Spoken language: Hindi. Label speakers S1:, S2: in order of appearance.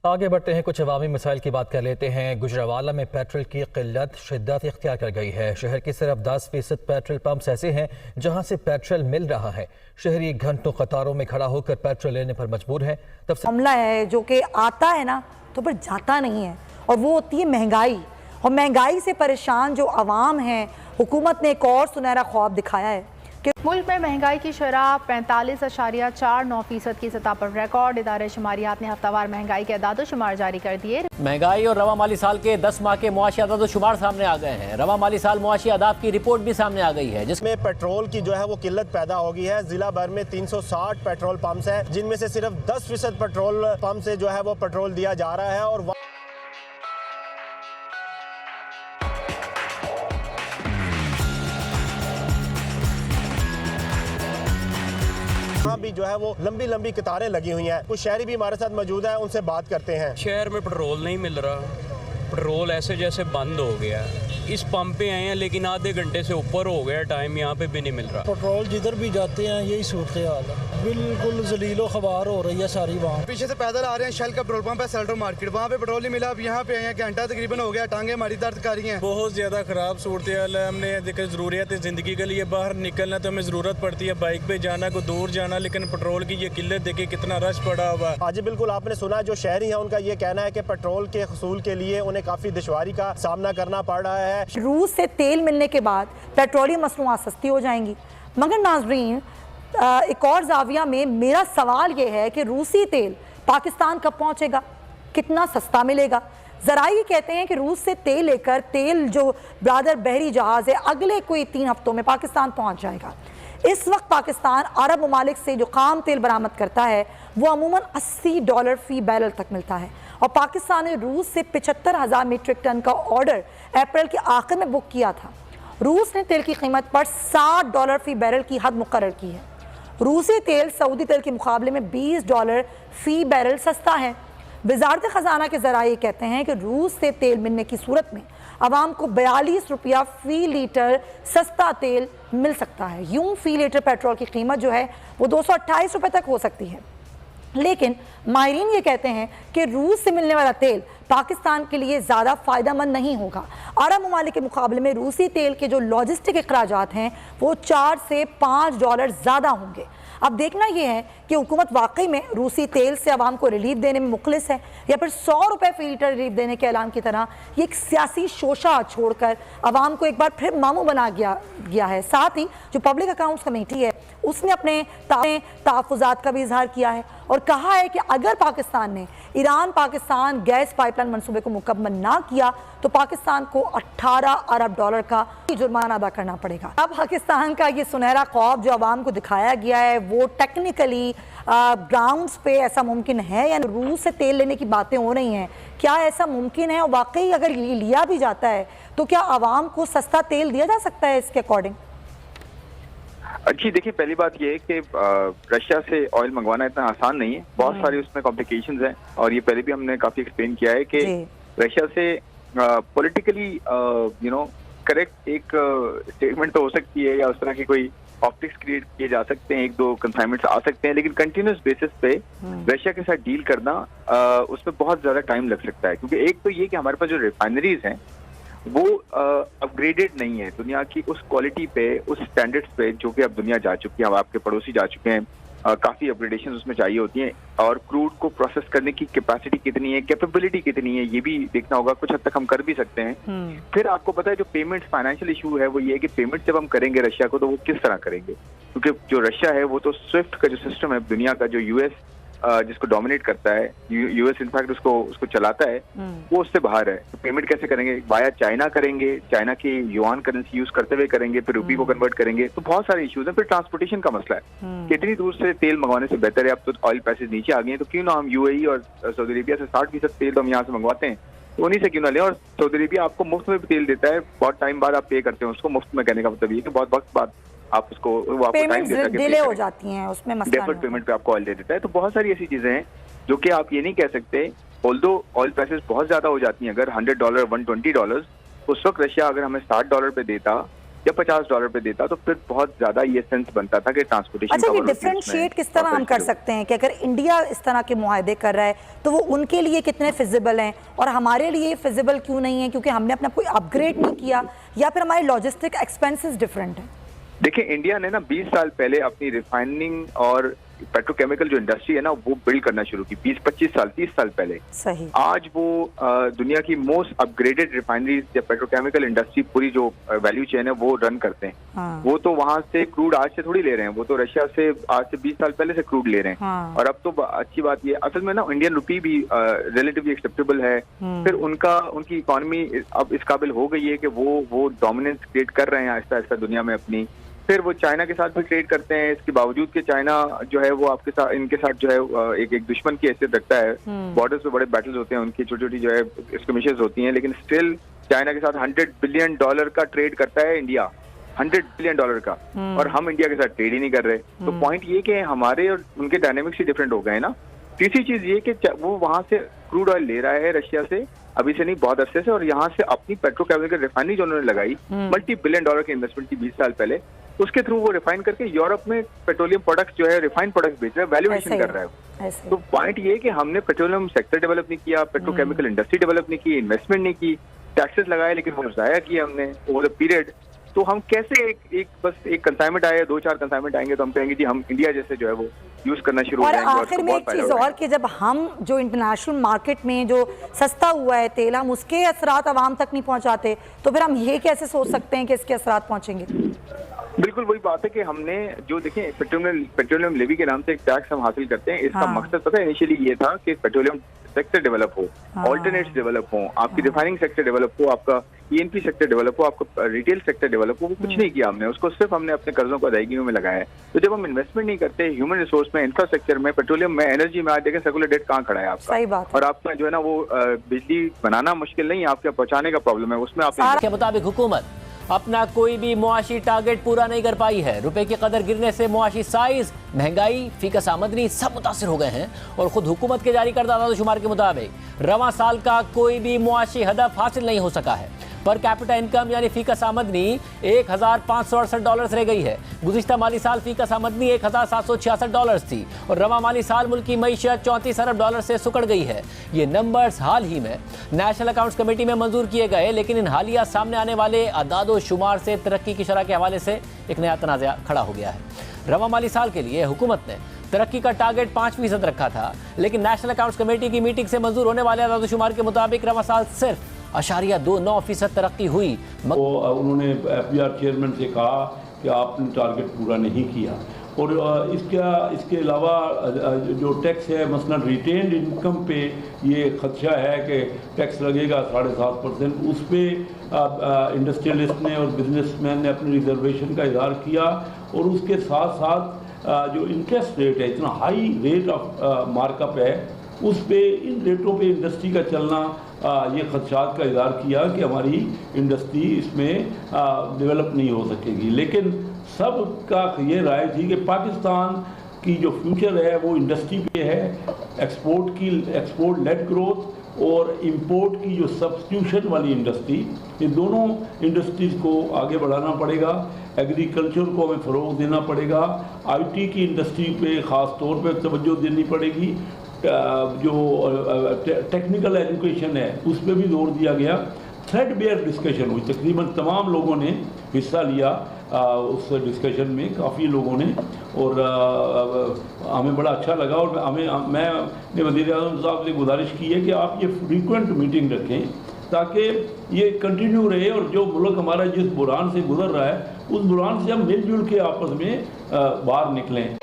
S1: आगे बढ़ते हैं, कुछ अवामी मसाइल की बात कर लेते हैं। गुजरावाला में पेट्रोल की किल्लत शिद्दत इख्तियार कर गई है। शहर की सिर्फ 10% पेट्रोल पंप्स ऐसे हैं जहां से पेट्रोल मिल रहा है। शहरी घंटों कतारों में खड़ा होकर पेट्रोल लेने पर मजबूर है।
S2: मामला है जो कि आता है ना तो पर जाता नहीं है, और वो होती है महंगाई। और महंगाई से परेशान जो अवाम है, हुकूमत ने एक और सुनहरा ख्वाब दिखाया है कि
S3: मुल्क में महंगाई की शरह 45.49% की सतह पर रिकॉर्ड। इदारे शुमारियात ने हफ्तावार महंगाई के अदाद शुमार जारी कर दिए।
S4: महंगाई और रवा माली साल के 10 माह के मुआशी अदाद शुमार सामने आ गए हैं। रवा माली साल मुआशी अदाद की रिपोर्ट भी सामने आ गई है, जिसमें
S5: पेट्रोल की जो है वो किल्लत पैदा हो गई है। जिला भर में 360 पेट्रोल पंप्स हैं, जिनमें से सिर्फ 10% पेट्रोल पंप से जो है वो पेट्रोल दिया जा रहा है। और भी जो है वो लंबी लंबी कतारें लगी हुई हैं। कुछ शहरी भी हमारे साथ मौजूद हैं, उनसे बात करते हैं।
S6: शहर में पेट्रोल नहीं मिल रहा, पेट्रोल ऐसे जैसे बंद हो गया है। इस पंप पे आए हैं लेकिन आधे घंटे से ऊपर हो गया टाइम, यहाँ पे भी नहीं मिल रहा।
S7: पेट्रोल जिधर भी जाते हैं यही सूरत हाल है, बिल्कुल जलीलो खबार हो रही है सारी। वहाँ
S8: पीछे से पैदल आ रहे हैं, शेल का पेट्रोल पंप है सेल्टर मार्केट, वहाँ पे पेट्रोल नहीं मिला। अब यहाँ पे आए हैं, घंटा तकरीबन हो गया, टांगे हमारी दर्द कर रही हैं।
S9: बहुत ज़्यादा ख़राब सूरत हाल है। हमने देखा ज़रूरियत है ज़िंदगी के लिए, बाहर निकलना तो हमें ज़रूरत पड़ती है, बाइक पे जाना को दूर जाना, लेकिन पेट्रोल की ये किल्लत देखिए कितना रश पड़ा हुआ।
S5: आज बिल्कुल आपने सुना, जो शहरी है उनका ये कहना है कि पेट्रोल के हसूल के लिए उन्हें काफ़ी दुश्वारी का सामना करना पड़ रहा है।
S2: रूस से तेल मिलने के बाद पेट्रोलियम मसनूआत सस्ती हो जाएंगी। मगर नाजरीन, एक और जाविया में मेरा सवाल यह है कि रूसी तेल पाकिस्तान कब पहुंचेगा, कितना सस्ता मिलेगा। ज़राई कहते हैं कि रूस से तेल लेकर तेल जो ब्रादर बहरी जहाज़ है अगले कोई 3 हफ्तों में पाकिस्तान पहुंच जाएगा। इस वक्त पाकिस्तान अरब ममालिक से जो खाम तेल बरामद करता है वो अमूमन $80 फी बैरल तक मिलता है, और पाकिस्तान ने रूस से 75,000 मीट्रिक टन का ऑर्डर अप्रैल के आखिर में बुक किया था। रूस ने तेल की कीमत पर $60 फी बैरल की हद मुकर्रर की है। रूसी तेल सऊदी तेल के मुकाबले में $20 फी बैरल सस्ता है। वजारत ख़जाना के ज़राए कहते हैं कि रूस से तेल मिलने की सूरत में आवाम को ₹42 फ़ी लीटर सस्ता तेल मिल सकता है। यूं फ़ी लीटर पेट्रोल की कीमत जो है वो ₹228 तक हो सकती है। लेकिन माहिरीन ये कहते हैं कि रूस से मिलने वाला तेल पाकिस्तान के लिए ज़्यादा फ़ायदेमंद नहीं होगा। अरब ममालिक के मुकाबले में रूसी तेल के जो लॉजिस्टिक अखराजात हैं वो $4 से $5 ज़्यादा होंगे। अब देखना यह है कि हुकूमत वाकई में रूसी तेल से आवाम को रिलीफ देने में मुखलिस है, या फिर ₹100 फी लीटर रिलीफ देने के ऐलान की तरह ये एक सियासी शोशा छोड़कर आवाम को एक बार फिर मामू बना गया है। साथ ही जो पब्लिक अकाउंट्स कमेटी है उसने अपने तहफ़्फ़ुज़ात का भी इजहार किया है और कहा है कि अगर पाकिस्तान ने ईरान पाकिस्तान गैस पाइपलाइन मनसूबे को मुकम्मल ना किया तो पाकिस्तान को $18 अरब का जुर्माना अदा करना पड़ेगा। अब पाकिस्तान का ये सुनहरा ख्वाब जो आवाम को दिखाया गया है वो टेक्निकली ग्राउंड्स पे ऐसा मुमकिन है, या रूस से तेल लेने की बातें हो रही हैं, क्या ऐसा मुमकिन है? और वाकई अगर ये लिया भी जाता है तो क्या आवाम को सस्ता तेल दिया जा सकता है इसके अकॉर्डिंग?
S10: जी देखिए, पहली बात यह है कि रशिया से ऑयल मंगवाना इतना आसान नहीं है, बहुत सारी उसमें कॉम्प्लिकेशंस हैं, और ये पहले भी हमने काफी एक्सप्लेन किया है कि रशिया से पॉलिटिकली करेक्ट एक स्टेटमेंट तो हो सकती है, या उस तरह की कोई ऑप्टिक्स क्रिएट किए जा सकते हैं, 1-2 कंसाइनमेंट्स आ सकते हैं, लेकिन कंटिन्यूस बेसिस पे रशिया के साथ डील करना उसमें बहुत ज्यादा टाइम लग सकता है। क्योंकि एक तो ये कि हमारे पास जो रिफाइनरीज हैं वो अपग्रेडेड नहीं है दुनिया की उस क्वालिटी पे, उस स्टैंडर्ड्स पे जो कि अब दुनिया जा चुकी है, अब आपके पड़ोसी जा चुके हैं। काफी अपग्रेडेशन उसमें चाहिए होती हैं, और क्रूड को प्रोसेस करने की कैपेसिटी कितनी है, कैपेबिलिटी कितनी है, ये भी देखना होगा। कुछ हद तक हम कर भी सकते हैं। फिर आपको पता है जो पेमेंट फाइनेंशियल इशू है वो ये है कि पेमेंट जब हम करेंगे रशिया को तो वो किस तरह करेंगे, क्योंकि जो रशिया है वो तो स्विफ्ट का जो सिस्टम है दुनिया का, जो यूएस जिसको डोमिनेट करता है, यूएस इनफैक्ट उसको चलाता है, वो उससे बाहर है। तो पेमेंट कैसे करेंगे? वाया चाइना करेंगे, चाइना की युआन करेंसी यूज करते हुए करेंगे, फिर रूपी को कन्वर्ट करेंगे, तो बहुत सारे इश्यूज हैं। फिर ट्रांसपोर्टेशन का मसला है, कितनी दूर से तेल मंगवाने से बेहतर है, अब तो ऑयल प्राइसेस नीचे आ गए हैं, तो क्यों ना हम यूएई और सऊदी अरेबिया से 60% तेल तो हम यहाँ से मंगवाते हैं, तो उन्हीं से क्यों ना लें। और सऊदी अरेबिया आपको मुफ्त में भी तेल देता है, बहुत टाइम बाद आप पे करते हैं उसको। मुफ्त में कहने का मतलब ये कि बहुत वक्त बाद आप उसको, वो आपको टाइम देता है, डिले हो जाती हैं, उसमें डेफर्ड पेमेंट पे आपको ऑयल दे देता है। तो बहुत सारी ऐसी चीजें हैं जो कि आप ये नहीं कह सकते। ऑल्दो ऑयल प्राइसेस बहुत ज्यादा हो जाती हैं, अगर $100 $120 उस वक्त रशिया अगर हमें $60 पे देता या $50 पे देता तो फिर बहुत ज्यादा ये सेंस बनता था कि ट्रांसपोर्टेशन।
S2: अच्छा, ये डिफरेंशिएट किस तरह हम कर सकते हैं कि अगर इंडिया इस तरह के मुआहदे कर रहा है तो वो उनके लिए कितने फिजिबल हैं और हमारे लिए फिजिबल क्यों नहीं है, क्योंकि हमने अपना कोई अपग्रेड नहीं किया या फिर हमारे लॉजिस्टिक एक्सपेंसेस डिफरेंट हैं?
S10: देखिए, इंडिया ने ना 20 साल पहले अपनी रिफाइनिंग और पेट्रोकेमिकल जो इंडस्ट्री है ना वो बिल्ड करना शुरू की, 20-25 साल 30 साल पहले।
S2: सही।
S10: आज वो दुनिया की मोस्ट अपग्रेडेड रिफाइनरीज या पेट्रोकेमिकल इंडस्ट्री पूरी जो वैल्यू चेन है वो रन करते हैं।
S2: हाँ।
S10: वो तो वहां से क्रूड आज से थोड़ी ले रहे हैं, वो तो रशिया से आज से 20 साल पहले से क्रूड ले रहे हैं।
S2: हाँ।
S10: और अब तो अच्छी बात ये असल में ना इंडियन रुपी भी रिलेटिवली एक्सेप्टेबल है। फिर उनकी इकोनॉमी अब इस काबिल हो गई है कि वो डोमिनेंस क्रिएट कर रहे हैं आहिस्ता आहिस्ता दुनिया में अपनी। फिर वो चाइना के साथ भी ट्रेड करते हैं, इसके बावजूद कि चाइना जो है वो आपके साथ इनके साथ जो है एक दुश्मन की हैसियत रखता है। बॉर्डर्स पे बड़े बैटल्स होते हैं, उनकी छोटी छोटी जो है स्कर्मिशेस होती हैं, लेकिन स्टिल चाइना के साथ $100 बिलियन का ट्रेड करता है इंडिया, $100 बिलियन का, और हम इंडिया के साथ ट्रेड ही नहीं कर रहे। तो पॉइंट ये कि हमारे और उनके डायनेमिक्स ही डिफरेंट हो गए हैं ना। तीसरी चीज ये कि वो वहां से क्रूड ऑयल ले रहा है रशिया से, अभी से नहीं बहुत अरसे से, और यहाँ से अपनी पेट्रोकेमिकल रिफाइनरी जो उन्होंने लगाई $multi billion की इन्वेस्टमेंट की 20 साल पहले, उसके थ्रू वो रिफाइन करके यूरोप में पेट्रोलियम प्रोडक्ट्स जो है रिफाइंड प्रोडक्ट्स बेच रहा है, वैल्यूएशन कर रहा है। तो पॉइंट ये कि हमने पेट्रोलियम सेक्टर डेवलप नहीं किया, पेट्रोकेमिकल इंडस्ट्री डेवलप नहीं की, इन्वेस्टमेंट नहीं की, टैक्सेस लगाए लेकिन वो जाया किया हमने ओवर द पीरियड। तो हम कैसे बस एक कंसाइनमेंट आए, 2-4 कंसाइनमेंट आएंगे तो हम कहेंगे जी हम इंडिया जैसे जो है वो यूज करना शुरू हो जाएंगे।
S2: और आखिर में एक चीज और कि जब हम जो इंटरनेशनल मार्केट में जो सस्ता हुआ है तेल, हम उसके असरात आवाम तक नहीं पहुंचाते, तो फिर हम ये कैसे सोच सकते हैं कि इसके असरात पहुंचेंगे?
S10: बिल्कुल वही बात है कि हमने जो देखें पेट्रोलियम लेवी के नाम से एक टैक्स हम हासिल करते हैं। इसका मकसद पता है इनिशियली ये था कि पेट्रोलियम सेक्टर डेवलप हो, ऑल्टरनेट्स डेवलप हो, आपकी रिफाइनिंग सेक्टर डेवलप हो, आपका ईएनपी सेक्टर डेवलप हो, आपका रिटेल सेक्टर डेवलप हो। वो कुछ नहीं किया हमने, उसको सिर्फ हमने अपने कर्जों को अदायगियों में लगाया है। तो जब हम इन्वेस्टमेंट नहीं करते ह्यूमन रिसोर्स में, इंफ्रास्ट्रक्चर में, पेट्रोलियम में, एनर्जी में, आज देखें सर्कुलर डेट कहाँ खड़ा है आपका।
S2: सही बात।
S10: और आपका जो है ना वो बिजली बनाना मुश्किल नहीं है, आपके पहुंचाने का प्रॉब्लम है, उसमें आप
S4: के मुताबिक हुकूमत अपना कोई भी मुआशी टारगेट पूरा नहीं कर पाई है। रुपए की कदर गिरने से मुआशी साइज, महंगाई, फीकस आमदनी सब मुतासर हो गए हैं। और खुद हुकूमत के जारी करदा आदादोशुमार के मुताबिक रवां साल का कोई भी मुआशी हदफ हासिल नहीं हो सका है। पर कैपिटा इनकम यानी फीकस आमदनी $1,568 रह गई है। गुज़िश्ता माली साल फीकस आमदनी $1,766 थी और रवां माली साल मुल्क की मईशत $34 अरब से सुकड़ गई है। ये नंबर्स हाल ही में नेशनल अकाउंट्स कमेटी में मंजूर किए गए, लेकिन इन हालिया सामने आने वाले अदादो शुमार से तरक्की की शरह के हवाले से एक नया तनाज़ा खड़ा हो गया है। रवां माली साल के लिए हुकूमत ने तरक्की का टारगेट 5% रखा था, लेकिन नेशनल अकाउंट्स कमेटी की मीटिंग से मंजूर होने वाले अदादो शुमार के मुताबिक रवां साल सिर्फ 0.29% तरक्की हुई।
S11: उन्होंने FBR चेयरमैन से कहा कि आपने टारगेट पूरा नहीं किया। और इसके अलावा जो टैक्स है मसलन रिटेन्ड इनकम पे ये खदशा है कि टैक्स लगेगा 7.5%। उस पर इंडस्ट्रियलिस्ट ने और बिजनेसमैन ने अपनी रिजर्वेशन का इजहार किया। और उसके साथ साथ जो इंटरेस्ट रेट है, इतना हाई रेट ऑफ मार्कअप है, उस पे इन रेटों पे इंडस्ट्री का चलना, ये खदशात का इज़हार किया कि हमारी इंडस्ट्री इसमें डेवलप नहीं हो सकेगी। लेकिन सब का ये राय थी कि पाकिस्तान की जो फ्यूचर है वो इंडस्ट्री पे है, एक्सपोर्ट लेड ग्रोथ और इंपोर्ट की जो सब्स्टिट्यूशन वाली इंडस्ट्री, ये दोनों इंडस्ट्रीज़ को आगे बढ़ाना पड़ेगा। एग्रीकल्चर को हमें फ़रोग़ देना पड़ेगा। IT की इंडस्ट्री पे ख़ास तौर पे तवज्जो देनी पड़ेगी। जो टेक्निकल एजुकेशन है उस पर भी जोर दिया गया। थ्रेडबेयर डिस्कशन हुई, तकरीबन तमाम लोगों ने हिस्सा लिया उस डिस्कशन में, काफ़ी लोगों ने, और हमें बड़ा अच्छा लगा। और मैंने वज़ीर आज़म साहब से गुजारिश की है कि आप ये फ्रीक्वेंट मीटिंग रखें ताकि ये कंटिन्यू रहे और जो मुल्क हमारा जिस बुरान से गुजर रहा है उस बुरान से हम मिलजुल के आपस में बाहर निकलें।